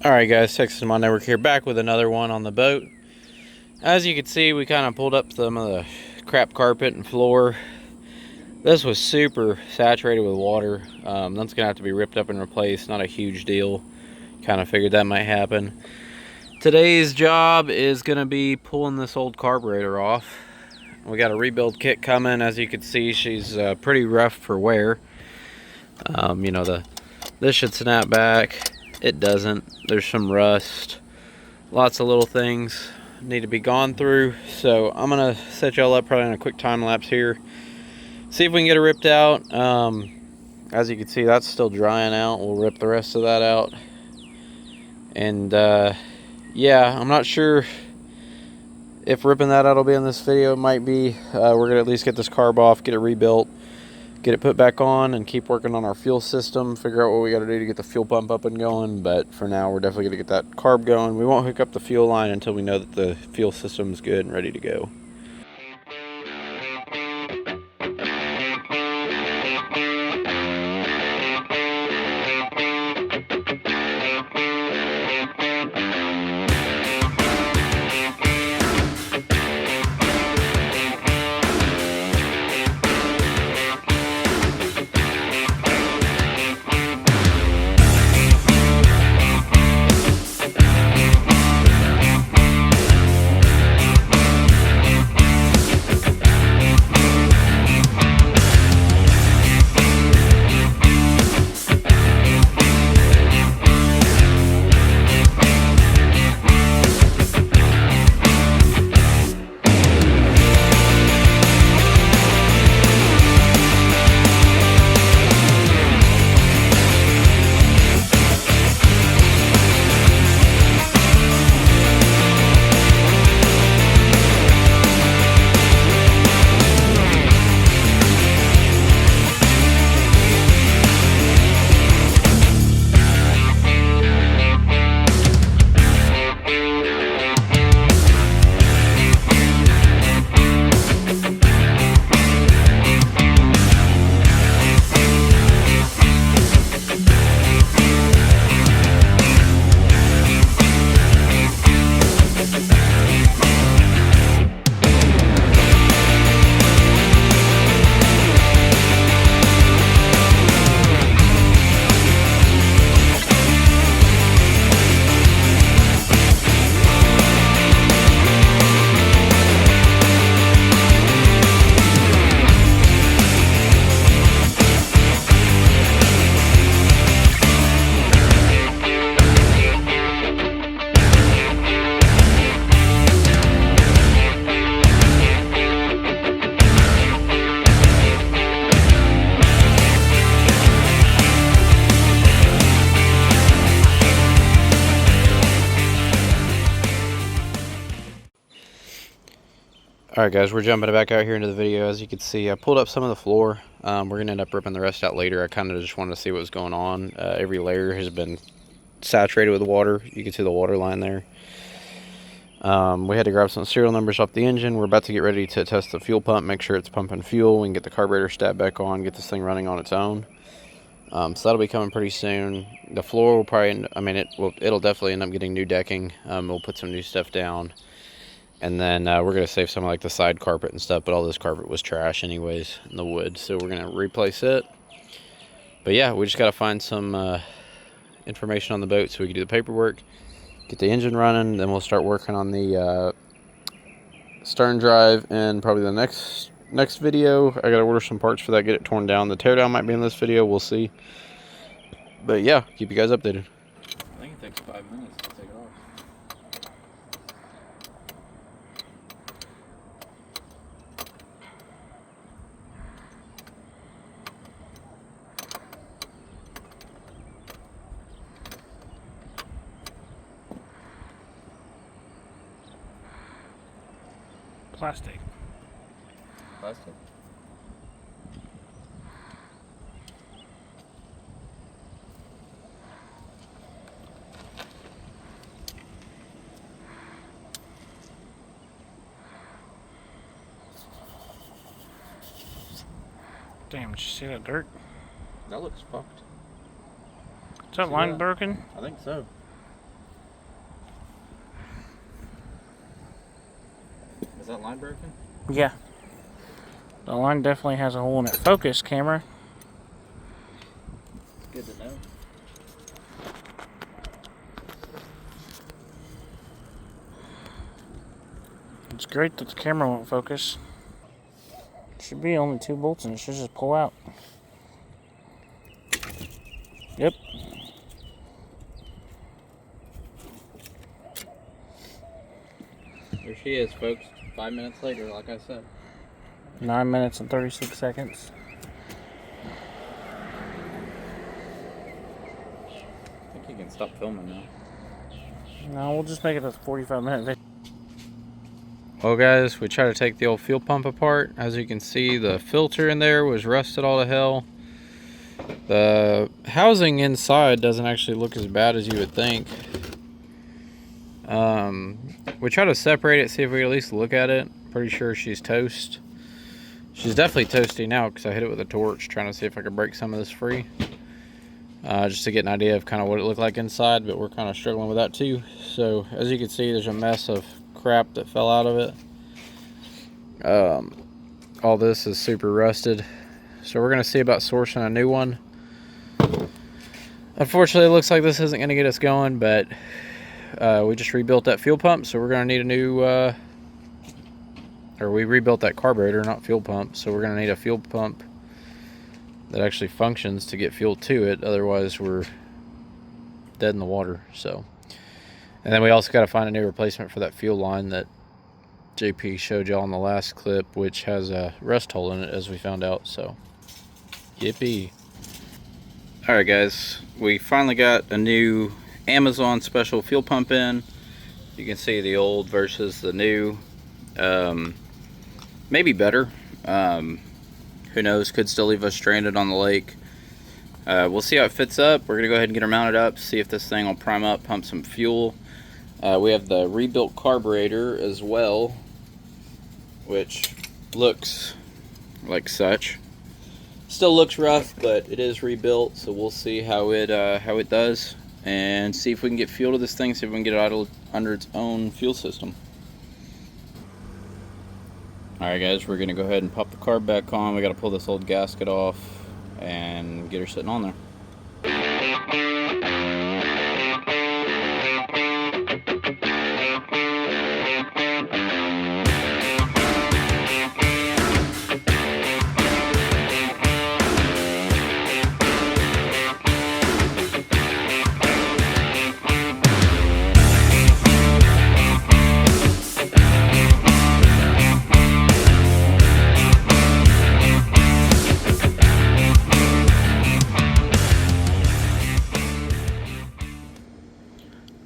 Alright guys, Texas My Network here, back with another one on the boat. As you can see, we kind of pulled up some of the crap carpet and floor. This was super saturated with water. That's going to have to be ripped up and replaced. Not a huge deal. Kind of figured that might happen. Today's job is going to be pulling this old carburetor off. We got a rebuild kit coming. As you can see, she's pretty rough for wear. You know, this should snap back. It doesn't. There's some rust. Lots of little things need to be gone through. So I'm going to set y'all up probably in a quick time lapse here. See if we can get it ripped out. As you can see, that's still drying out. We'll rip the rest of that out. And yeah, I'm not sure if ripping that out will be in this video. It might be. We're going to at least get this carb off, get it rebuilt, get it put back on, and keep working on our fuel system, figure out what we got to do to get the fuel pump up and going. But for now, we're definitely going to get that carb going. We won't hook up the fuel line until we know that the fuel system is good and ready to go. Alright guys, we're jumping back out here into the video. As you can see, I pulled up some of the floor. We're going to end up ripping the rest out later. I kind of just wanted to see what was going on. Every layer has been saturated with water. You can see the water line there. We had to grab some serial numbers off the engine. We're about to get ready to test the fuel pump, make sure it's pumping fuel. We can get the carburetor stat back on, get this thing running on its own. So that'll be coming pretty soon. The floor will probably, it'll definitely end up getting new decking. We'll put some new stuff down. And then we're going to save some of like the side carpet and stuff, but all this carpet was trash anyways in the wood, so we're going to replace it. But yeah, we just got to find some information on the boat so we can do the paperwork, get the engine running, then we'll start working on the stern drive. And probably the next video, I got to order some parts for that, get it torn down. The teardown might be in this video, we'll see. But yeah, keep you guys updated. I think it takes 5 minutes to take it off. Plastic. Plastic. Damn, did you see that dirt? That looks fucked. Is that line broken? I think so. Is that line broken? Yeah. The line definitely has a hole in it. Focus, camera. Good to know. It's great that the camera won't focus. Should be only 2 bolts and it should just pull out. Yep. There she is, folks. 5 minutes later, like I said. 9 minutes and 36 seconds. I think you can stop filming now. No, we'll just make it a 45-minute video. Well guys, we tried to take the old fuel pump apart. As you can see, the filter in there was rusted all to hell. The housing inside doesn't actually look as bad as you would think. We try to separate it, see if we can at least look at it. Pretty sure she's toast. She's definitely toasty now because I hit it with a torch trying to see if I could break some of this free. Just to get an idea of kind of what it looked like inside, but we're kind of struggling with that too. So as you can see, there's a mess of crap that fell out of it. All this is super rusted. So we're going to see about sourcing a new one. Unfortunately, it looks like this isn't going to get us going, but we just rebuilt that fuel pump, so we're going to need a new, or we rebuilt that carburetor, not fuel pump, so we're going to need a fuel pump that actually functions to get fuel to it. Otherwise, we're dead in the water. So, and then we also got to find a new replacement for that fuel line that JP showed y'all in the last clip, which has a rust hole in it, as we found out. So, yippee. Alright guys, we finally got a new Amazon special fuel pump in. You can see the old versus the new. Maybe better. Who knows, could still leave us stranded on the lake. We'll see how it fits up. We're gonna go ahead and get her mounted up, see if this thing will prime up, pump some fuel. We have the rebuilt carburetor as well, which looks like such. Still looks rough, but it is rebuilt, so we'll see how it does, and see if we can get fuel to this thing, see if we can get it out under its own fuel system. Alright guys, we're going to go ahead and pop the carb back on. We got to pull this old gasket off and get her sitting on there.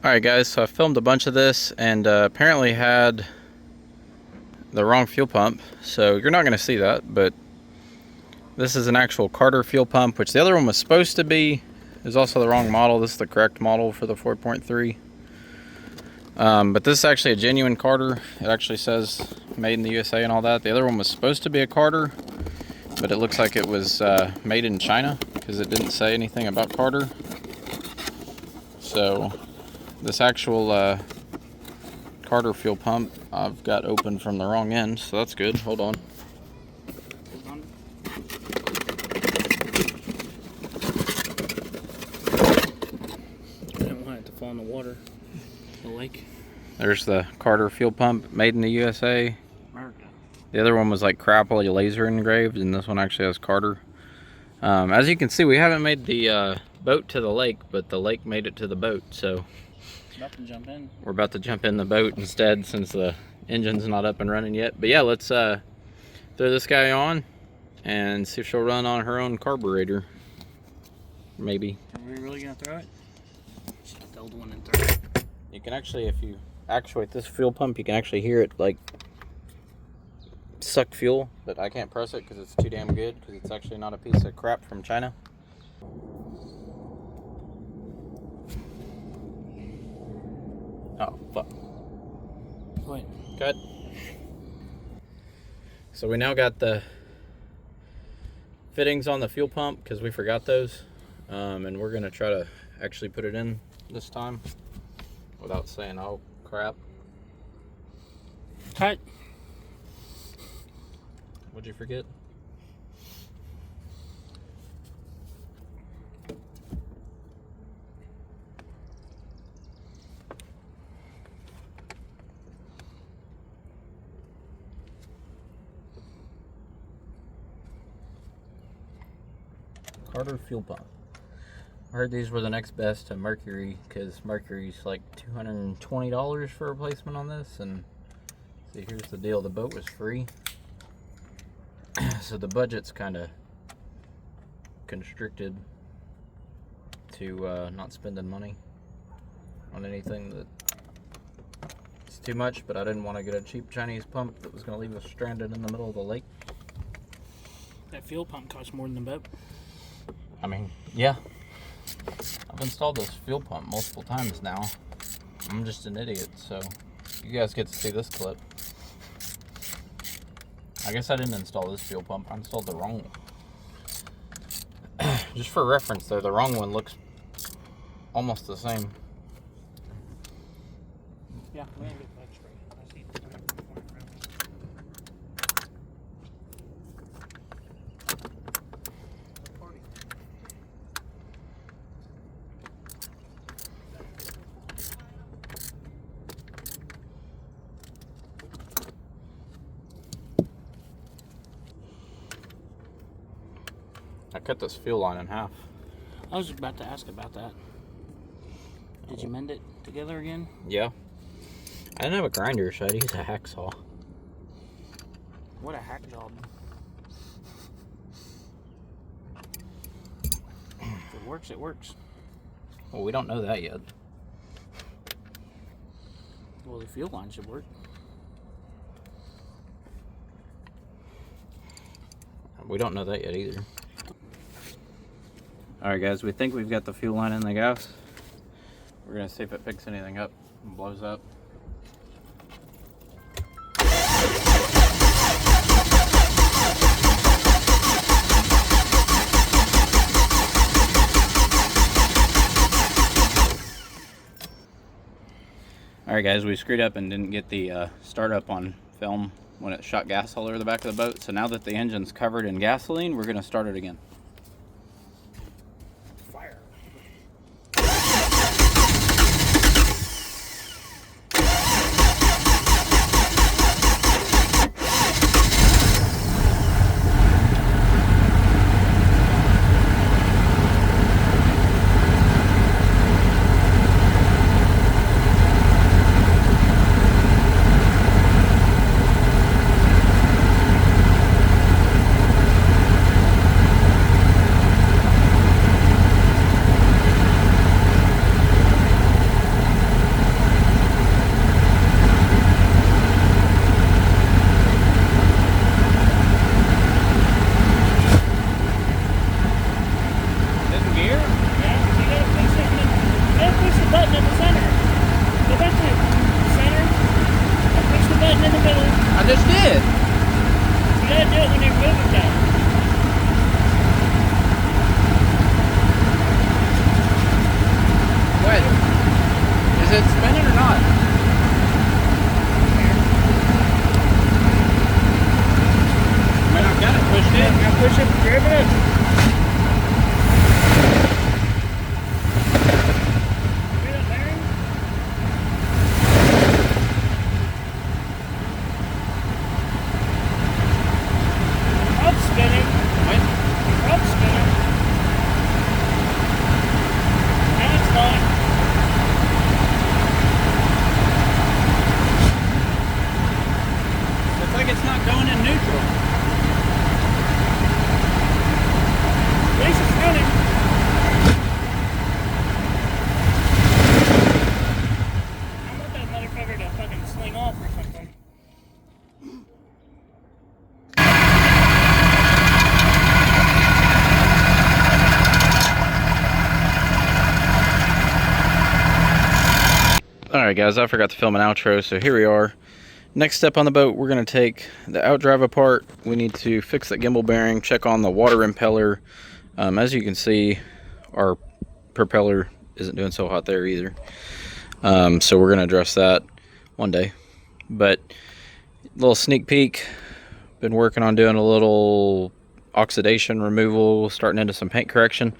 Alright guys, so I filmed a bunch of this and apparently had the wrong fuel pump, so you're not going to see that, but this is an actual Carter fuel pump, which the other one was supposed to be. Is also the wrong model. This is the correct model for the 4.3. But this is actually a genuine Carter. It actually says made in the USA and all that. The other one was supposed to be a Carter, but it looks like it was made in China because it didn't say anything about Carter. So this actual Carter fuel pump I've got open from the wrong end, so that's good. Hold on. I didn't want it to fall in the water. The lake. There's the Carter fuel pump made in the USA. America. The other one was like crappily laser engraved, and this one actually has Carter. As you can see, we haven't made the boat to the lake, but the lake made it to the boat, so About to jump in. we're about to jump in the boat instead since the engine's not up and running yet. But yeah, let's throw this guy on and see if she'll run on her own carburetor. Maybe. Are we really gonna throw it? Just build one and throw it. You can actually, if you actuate this fuel pump, you can actually hear it like suck fuel, but I can't press it because it's too damn good, because it's actually not a piece of crap from China. Oh, fuck. Wait. Cut. So we now got the fittings on the fuel pump because we forgot those, and we're gonna try to actually put it in this time without saying, oh crap. Cut. What'd you forget? Carter fuel pump. I heard these were the next best to Mercury because Mercury's like $220 for a replacement on this. And see, here's the deal: the boat was free, so the budget's kind of constricted to not spending money on anything that it's too much. But I didn't want to get a cheap Chinese pump that was going to leave us stranded in the middle of the lake. That fuel pump costs more than the boat. I mean, yeah. I've installed this fuel pump multiple times now. I'm just an idiot, so you guys get to see this clip. I guess I didn't install this fuel pump. I installed the wrong one. Just for reference there, the wrong one looks almost the same. Yeah, we ain't get bug spray. I see it flying around. I cut this fuel line in half. I was about to ask about that. Did you mend it together again? Yeah. I didn't have a grinder, so I'd use a hacksaw. What a hack job. If it works, it works. Well, we don't know that yet. Well, the fuel line should work. We don't know that yet either. Alright guys, we think we've got the fuel line in the gas. We're gonna see if it picks anything up and blows up. Alright guys, we screwed up and didn't get the startup on film when it shot gas all over the back of the boat. So now that the engine's covered in gasoline, we're gonna start it again. Fire. I just did. You gotta do it when you're moving down. What? Is it spinning or not? I mean, I've got it pushed in. Now push it, grab it up. Feel it, Larry? Rope's spinning. What? Rope's spinning. Now it's not. Looks like it's not going in neutral. At least it's running. I want that motherfucker to fucking sling off or something. Alright guys, I forgot to film an outro, so here we are. Next step on the boat, we're going to take the outdrive apart. We need to fix that gimbal bearing, check on the water impeller. As you can see, our propeller isn't doing so hot there either. So we're going to address that one day. But, little sneak peek, been working on doing a little oxidation removal, starting into some paint correction.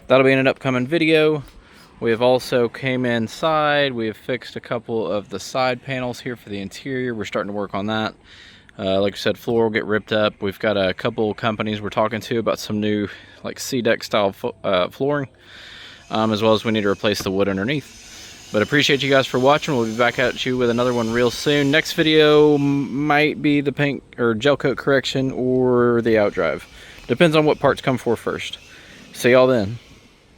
That'll be in an upcoming video. We have also came inside. We have fixed a couple of the side panels here for the interior. We're starting to work on that. Like I said, floor will get ripped up. We've got a couple companies we're talking to about some new like C-deck style flooring, as well as we need to replace the wood underneath. But appreciate you guys for watching. We'll be back at you with another one real soon. Next video might be the paint or gel coat correction or the outdrive. Depends on what parts come for first. See y'all then.